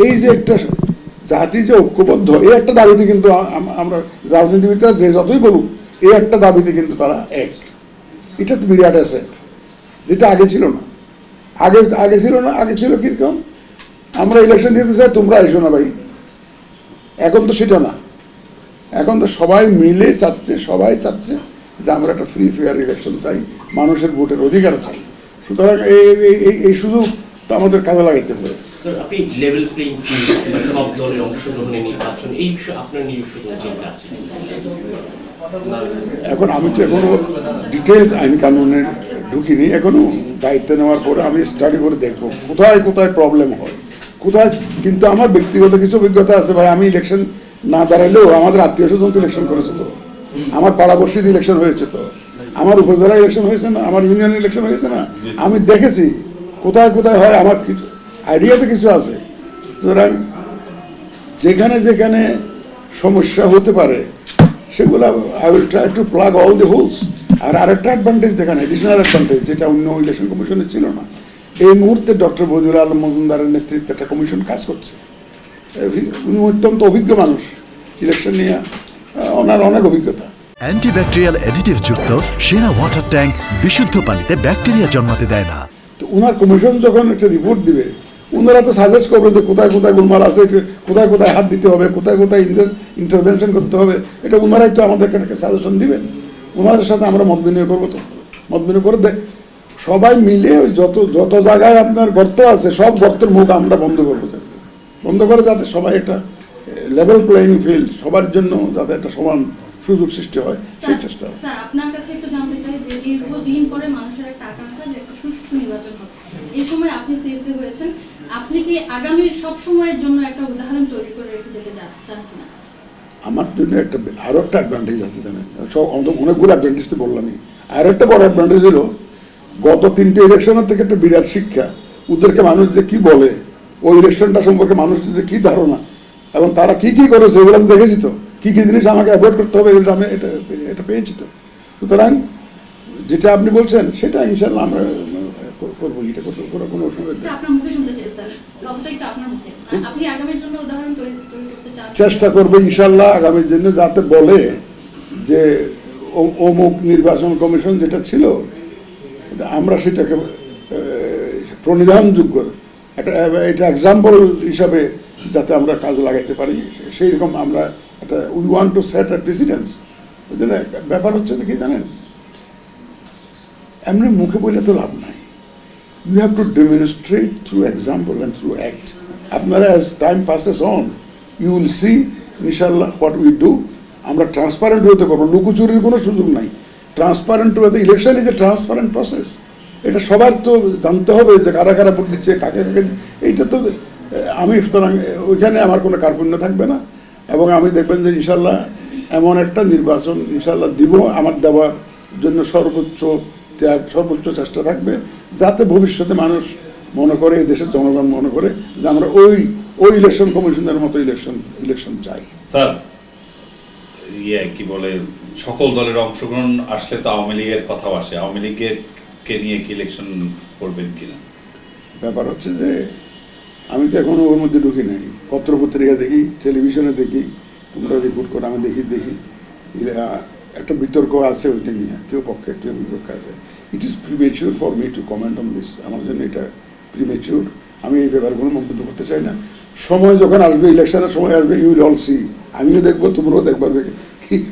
এই যে একটা জাতি যে ঐক্যবদ্ধ, এই একটা দাবিতে কিন্তু আমরা রাজনীতিবিদরা যে যতই বলুক, এই একটা দাবিতে কিন্তু তারা এক। এটা তো বিরাট অ্যাসেট, যেটা আগে ছিল না। আগে ছিল কিরকম, আমরা ইলেকশন দিতে চাই, তোমরা এসো না ভাই। এখন তো সেটা না, এখন তো সবাই মিলে চাচ্ছে, যে আমরা একটা ফ্রি ফেয়ার ইলেকশন চাই, মানুষের ভোটের অধিকার চাই। সুতরাং এই সুযোগ তো আমাদের কাজে লাগাইতে হবে। আপনি লেভেল প্লেইং ফিল্ড, সব দলের অংশগ্রহণে নির্বাচন, এই বিষয়ে আপনার নিজস্ব কোনো চিন্তা আছে? এখন আমি তো এখনো ডিটেলস আইন কানুনের ঢুকিনি, এখনো দায়িত্ব নেওয়ার পরে আমি স্টাডি করে দেখবো কোথায় কোথায় প্রবলেম হয়, কোথায়। কিন্তু আমার ব্যক্তিগত কিছু অভিজ্ঞতা আছে ভাই। আমি ইলেকশন না দাঁড়াইলেও আমাদের আত্মীয় স্বজন তো ইলেকশন করেছে, তো আমার পাড়াবর্ষীতে ইলেকশন হয়েছে, তো আমার উপজেলা ইলেকশন হয়েছে না, আমার ইউনিয়ন ইলেকশন হয়েছে না। আমি দেখেছি কোথায় কোথায় হয়, আমার কিছু আইডিয়াতে কিছু আছে। সুতরাং যেখানে যেখানে সমস্যা হতে পারে সেগুলো I will try to plug all the holes. আর আরেকটা অ্যাডভান্টেজ দেখেন, এডিশনাল অ্যাডভান্টেজ, যেটা অন্য ইলেকশন কমিশনে ছিল না। এই মুহূর্তে ডক্টর বদিউল আলম মজুমদারের নেতৃত্বে একটা কমিশন কাজ করছে। উনি অত্যন্ত অভিজ্ঞ মানুষ, ইলেকশন নিয়ে ওনার অনেক অভিজ্ঞতা। অ্যান্টিব্যাকটেরিয়াল অ্যাডিটিভ যুক্ত সেরা ওয়াটার ট্যাঙ্ক বিশুদ্ধ পানিতে ব্যাকটেরিয়া জন্মাতে দেয় না। তো ওনার কমিশন যখন একটা রিপোর্ট দিবে, ওনারা তো সাজেস্ট করবে যে কোথায় কোথায় গোলমাল আছে, কোথায় কোথায় হাত দিতে হবে, কোথায় কোথায় ইন্টারভেনশন করতে হবে। এটা ওনারাই তো আমাদেরকে একটা সাজেশন দিবেন। ওনাদের সাথে আমরা মত বিনিময় করবো, তো মত বিনিময় করে সবাই মিলে ওই যত জায়গায় আপনার গর্ত আছে, সব গর্তের মুখ আমরা বন্ধ করবো, বন্ধ করে যাতে সবাই একটা লেভেল প্লেইং ফিল্ড, সবার জন্য যাতে একটা সমান সুযোগ সৃষ্টি হয়, সেই চেষ্টা। স্যার, আপনার কাছে একটু জানতে চাই যে দীর্ঘদিন পরে মানুষের একটা আকাঙ্ক্ষা যে একটা সুষ্ঠু নির্বাচন হবে। এই সময় আপনি সিএসি হয়েছেন, আপনি কি আগামীর সব সময়ের জন্য একটা উদাহরণ তৈরি করে রেখে যেতে চান কিনা? আমার জন্য আরো একটা অ্যাডভান্টেজ আছে, জানেন, সব অনেকগুলো অ্যাডভান্টেজ তো বললামই। আর একটা বড় অ্যাডভান্টেজ হলো গত 3টে ইলেকশনের থেকে একটা বিরাট শিক্ষা। ওদেরকে মানুষ যে কি বলে, ওই ইলেকশনটা সম্পর্কে মানুষের যে কি ধারণা এবং তারা কি কি করেছে, ওগুলো আমি দেখেছি। তো কি কি জিনিস আমাকে অ্যাভয়েড করতে হবে, এগুলো আমি এটা পেয়েছি। তো সুতরাং যেটা আপনি বলছেন সেটা ইনশাল্লাহ আমরা করবো, এটা করতে কোনো অসুবিধা নেই। আপনার মুখে শুনতে চাই স্যার, কথাটা একটু আপনার মুখে। আপনি আগামীর জন্য উদাহরণ তৈরি করতে চান? চেষ্টা করবো ইনশাল্লাহ আগামীর জন্য, যাতে বলে যে অমুক নির্বাচন কমিশন যেটা ছিল আমরা সেটাকে প্রণিধানযোগ্য এটা এক্সাম্পল হিসাবে যাতে আমরা কাজে লাগাইতে পারি, সেই রকম আমরা একটা we want to set a precedence. বুঝলেন, ব্যাপার হচ্ছে কি জানেন, এমনি মুখে বললে তো লাভ নাই। You have to demonstrate through example and through act. আপনারা as time passes on you will see ইনশাল্লাহ হোয়াট উই ডু। আমরা ট্রান্সপারেন্ট হতে পারবো, লুকোচুরির কোনো সুযোগ নাই। ট্রান্সপারেন্ট হতে, election is a transparent process. এটা সবার তো জানতে হবে যে কারা কারা ভোট দিচ্ছে, কাকে কাকে। এইটা তো আমি, সুতরাং ওইখানে আমার কোনো কার্পণ্য থাকবে না। এবং আমি দেখবেন যে ইনশাল্লাহ এমন একটা নির্বাচন ইনশাল্লাহ দিব, আমার দেওয়ার জন্য সর্বোচ্চ ত্যাগ, সর্বোচ্চ চেষ্টা থাকবে, যাতে ভবিষ্যতে মানুষ মনে করে, এই দেশের জনগণ মনে করে যে আমরা ওই ইলেকশন কমিশনের মতো ইলেকশন চাই। স্যার, কি বলে, সকল দলের অংশগ্রহণ আসলে তো আওয়ামী লীগের কথাও আসে। আওয়ামী লীগকে নিয়ে কি ইলেকশন করবেন কিনা? ব্যাপার হচ্ছে যে আমি তো এখনো ওর মধ্যে ঢুকি নাই। পত্রপত্রিকা দেখি, টেলিভিশনে দেখি, তোমরা রিপোর্ট করো, আমি দেখি একটা বিতর্ক আছে ওইটা নিয়ে, কেউ পক্ষে কেউ বিপক্ষে আছে। It is premature for me two comment on this. আমার জন্য এটা প্রিমেচিউর, আমি এই ব্যাপারগুলো মন্তব্য করতে চাই না। সময় যখন আসবে, ইলেকশনের সময় আসবে, ইউ উইল অল সি। আমিও দেখবো, তোমরাও দেখবা যে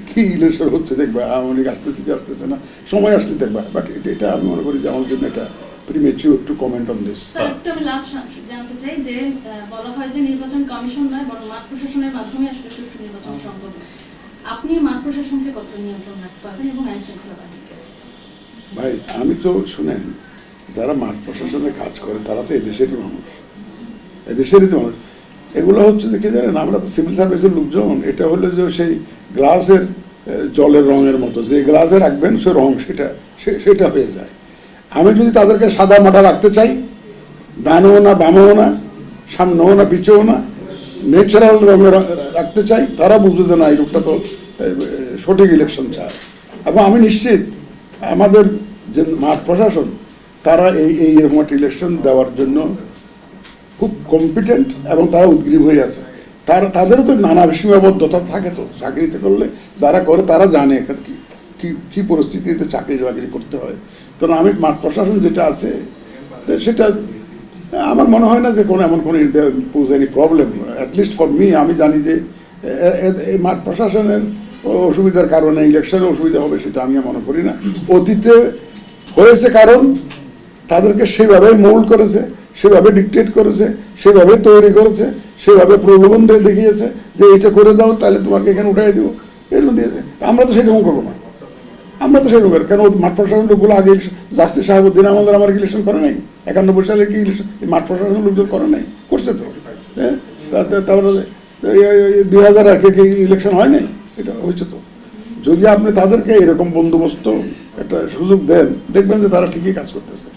কি ইলেকশন হচ্ছে, দেখবা আওয়ামী লীগ আসতেছে কি আসতেছে না, সময় আসলে দেখবা। বাট এটা আমি মনে করি যে আমার জন্য এটা premature two comment on this. Sir, একটু আমি লাস্ট জানতে চাই যে বলা হয় যে নির্বাচন কমিশন নয়, বরং মাঠ প্রশাসনের মাধ্যমে আসলে সুষ্ঠু নির্বাচন সম্ভব। আপনি মাঠ প্রশাসনকে কত নিয়ন্ত্রণ রাখতে পারবেন এবং আইন শৃঙ্খলা বাহিনীকে? ভাই, আমি তো শুনেন, যারা মাঠ প্রশাসনে কাজ করে তারা তো এদেশেরই মানুষ, এদেশেরই তো মানুষ। এগুলো হচ্ছে যে কি জানেন, আমরা তো সিভিল সার্ভিসের লোকজন। এটা হলো যে সেই গ্লাসের জলের রঙের মতো, যে গ্লাসে রাখবেন সে রং সেটা হয়ে যায়। আমি যদি তাদেরকে সাদা মাটা রাখতে চাই, ডানেও না বামেও না, সামনেও না পিছেও না, ন্যাচারাল রঙে রাখতে চাই, তারা বুঝতে না এই লোকটা তো সঠিক ইলেকশন চায়। এবং আমি নিশ্চিত আমাদের যে মাঠ প্রশাসন, তারা এইরকম একটা ইলেকশন দেওয়ার জন্য খুব কম্পিটেন্ট এবং তারা উদ্গ্রীব হয়ে আছে। তাদেরও তো নানা সীমাবদ্ধতা থাকে, তো চাকরিতে করলে যারা করে তারা জানে কি পরিস্থিতিতে চাকরি বাকরি করতে হয়। তো আমি মাঠ প্রশাসন যেটা আছে সেটা আমার মনে হয় না যে কোনো এমন কোনো pose any problem, at least for me. আমি জানি যে এই মাঠ প্রশাসনের অসুবিধার কারণে ইলেকশনে অসুবিধা হবে সেটা আমি মনে করি না। অতীতে হয়েছে কারণ তাদেরকে সেভাবে মোল্ড করেছে, সেভাবে ডিকটেট করেছে, সেভাবে তৈরি করেছে, সেভাবে প্রলোভন দিয়ে দেখিয়েছে যে এটা করে দাও তাহলে তোমাকে এখানে উঠাই দেবো, এগুলো দিয়েছে। আমরা তো সেরকম করবো না, আমরা তো সেরকম করি। কেন মাঠ প্রশাসন লোকগুলো আগে জাস্টিস সাহেবুদ্দিন আমাদের আমার ইলেকশন করে নাই? 91 সালে কি ইলেকশন মাঠ প্রশাসন লোকজন করে নাই? করছে তো। হ্যাঁ, তারপরে 2001 কি ইলেকশন হয় নাই? এটা হয়েছে তো। যদি আপনি তাদেরকে এরকম বন্দোবস্ত একটা সুযোগ দেন, দেখবেন যে তারা ঠিকই কাজ করতেছে।